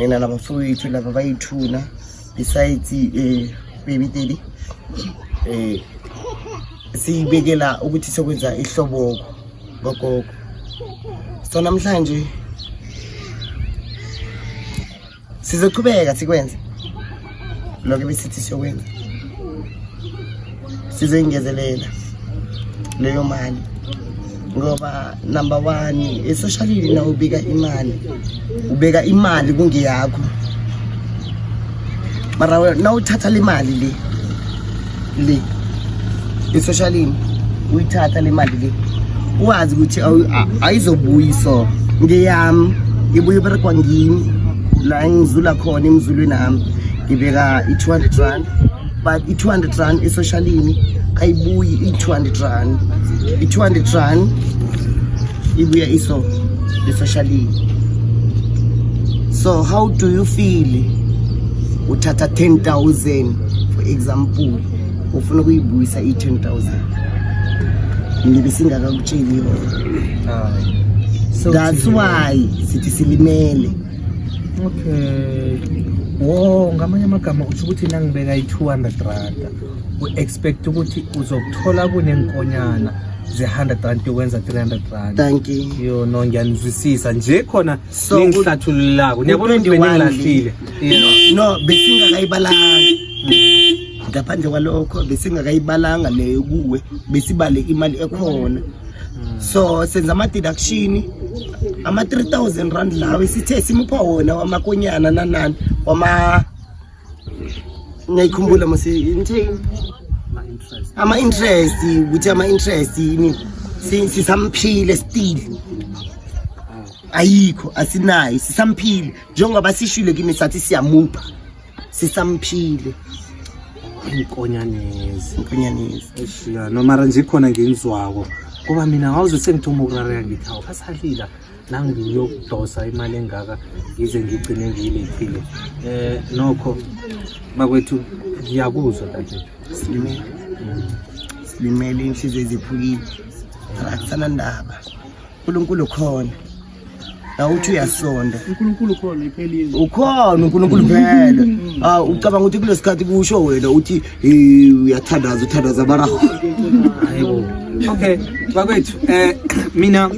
mina nabafowethu laba bayithuna besides baby daddy siyibekela ukuthi sokwenza ihlobo gogogo. So namhlanje sizoqhubeka sikwenze lokho besithi siyokwenza, sizoyingezelela leyo mali ngoba number 1 e-socially na ubeka imali kungeyakho, mara na uthatha le mali le e-socially uyithatha le mali le uwazi ukuthi ayizobuyiso ngeyami, ibuye berekwa ngimi la ngizula khona emzulweni nami ngibeka i-200 rand, but i-200 rand e-socially ayibuyi i-200 rand, i-200 rand ibuya iso e-socially. So how do you feel uthatha 10,000 for example ufuna ukuyibuyisa i-10,000 ngibe singakakutsheli yona? So that's why sithi silimele. Okay. Wo ngamanye amagama uthi ukuthi nangibeka i-200 rand u-expect ukuthi uzokuthola kunenkonyana ze-100 rand yokwenza 300 rand. Thank you. Yo no ngiyanizwisisa nje khona ngihlathululako niyabona ukuthi bengilahlile. No besingakayibalanga ngaphandle kwalokho, besingakayibalanga leyo kuwe, besibale imali ekhona. So senza ama-deduction ama-3,000 rand lawe sithe simupha wona wamakonyana nanani ngiyayikhumbula ama-interest ukuthi ama-interest sisamphile still ayikho, asinayo, sisamphile njengoba sishile kimi sathi siyamupha, sisamphile inkonyanezi. Eshiya no mara nje khona ngenzwako kuba mina ngawuze sengithoma ukurareka ngithi awu basalila nangiyokudosa imali engaka ngize ngigcine ngiyilethile. Nokho bakwethu ngiyakuzwa dadethu, silimele inhliziyo eziphukile, akusana ndaba. uNkulunkulu khona awuthi uyasonda, uNkulunkulu khona iphelile, ukhona uNkulunkulu phela. Ucabanga ukuthi kulesikhathi kusho wena uthi uthandaza baraho. Hayibo. Okay bakwethu mina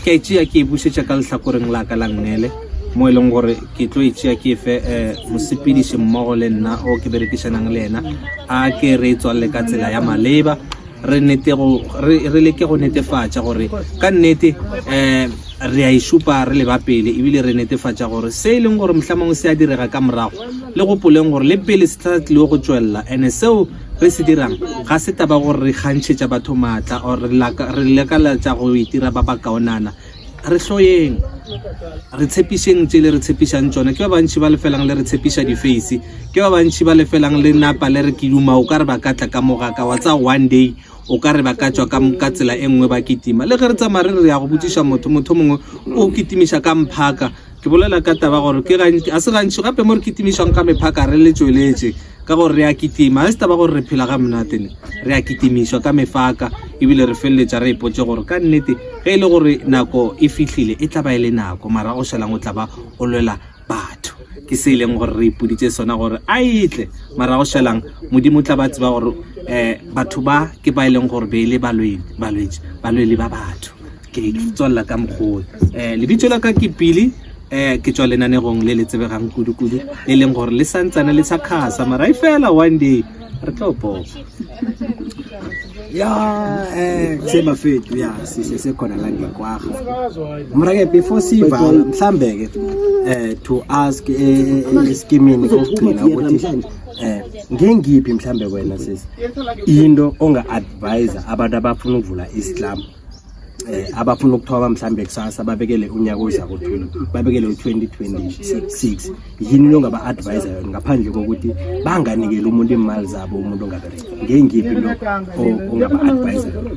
ke tšea ke bušetša ka lehlakoreng la ka la nnele mo e leng gore ke tlo itšea ke fe mosepediši mmogo le nna o ke berekišanang le ena a ke re tswalle ka tsela ya maleba, re leke go netefatša gore ka nnete re a isupa re le ba pele ebile re netefatša gore se e leng gore mohlomongwe se a direga ka morago le gopoleng gore le pele se tla tlile go tšwelela, ene seo re se dirang ga se taba gore re kgantšhetša batho maatla or re lekalatša go itira ba ba kaonana. Re hloyeng re tshepišeng tšele re tshepišang tšona, ke ba bantši ba lefelang le re tshepiša di-face, ke ba bantši ba lefelang le napa le re keduma o ka re ba ka tla ka mogaka wa tsa one day o ka re ba ka tšwa ka tsela e nngwe ba ketima. Le ge re tsamaya re ya go botsiša motho mongwe o kitimiša ka mphaka, ke bolela ka taba gore a se gantši gape mo re kitimišang ka mephaka re le tsweletše ka gore re a kitima, a se taba gore re phela ga monatene, re a kitimišwa ka mefaka ebile re feleletša re ipotše gore ka nnete ge e le gore nako e fihlile e tla ba e le nako, mara o šalang o tla ba o lwela batho. Ke se e leng gore re ipoditše sona gore a itle, mara go šalang modimo tla ba tseba gore batho ba ke ba e leng gore be e le balwedi ba batho. Ke tswalela ka mokgole lebitso la ka ke Pili, ke tswa lenanegong le le tsebegang kudu e leng gore le santsana le sa khasa, mara e fela one day re tlo popa. Sema fethu sisekhona la ngekwaga mara ke before sivala mhlambe ke to ask iskimini kokugcina ukuthi ngengiphi mhlambe wena sisi into onga advise abantu abafuna ukuvula Islam abafuna ukuthoba mhlambe kusasa babekele unyaka ozayo babekele u2026 yini lo ngaba advise yona ngaphandle kokuthi banganikele umuntu imali zabo umuntu ongabereki ngengiphi lo ongaba advise yona?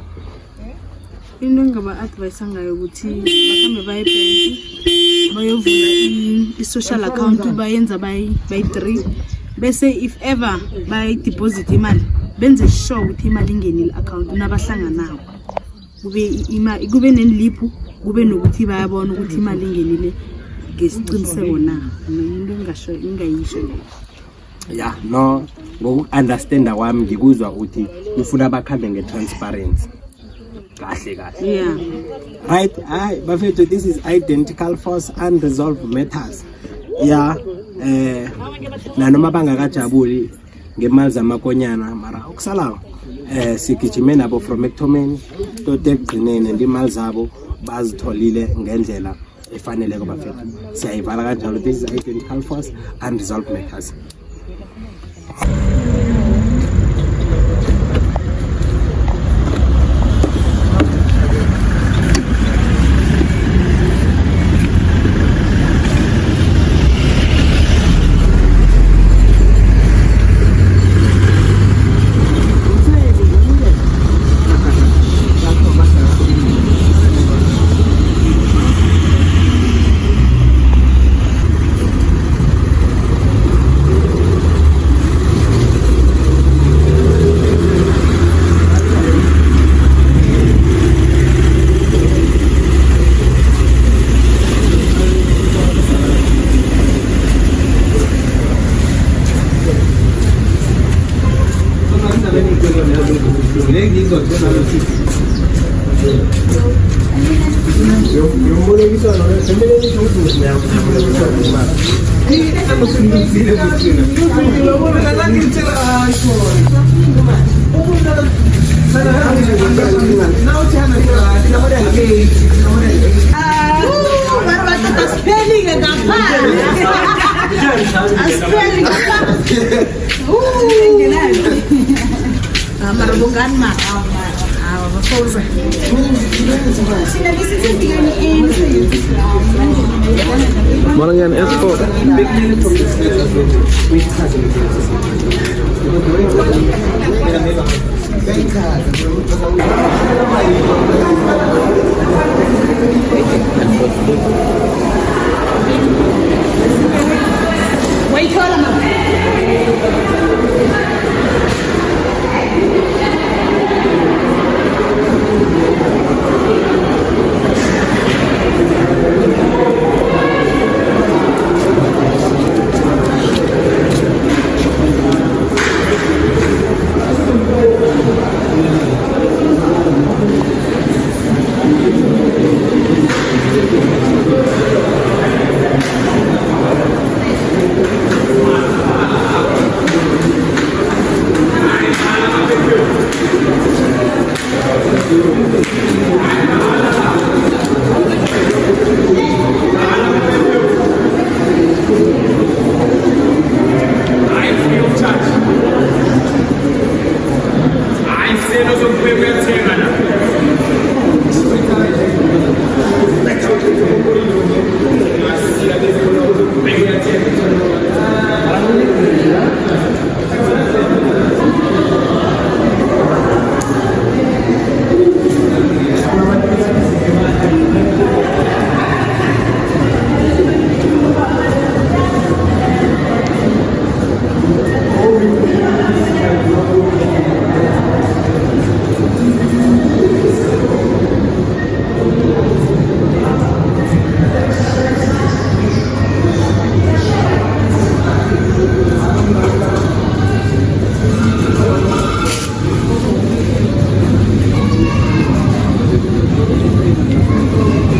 Into ngaba advise ngayo ukuthi bakhambe baye bank bayovula i-social account bayenza bayi-3 bese if ever bayi deposit imali benze sure ukuthi imali ingenile account nabahlanganayo kube nenliphu kube nokuthi bayabona ukuthi imali ingenile ngesiqiniseko na into engayisho leyo. ya no ngoku-understanda kwami ngikuzwa uthi ufuna bakhambe nge-transparency kahle Yeah. right hayi bafethu this is identical force unresolved matters ya nanoma bangakajabuli ngemali zamakonyana mara okusalayo sigijime nabo from ekuthomeni tot ekugqineni and imali zabo bazitholile ngendlela efaneleko bafethu siyayivala kanjalo this is identical force unresolved matters. Malang yan S4.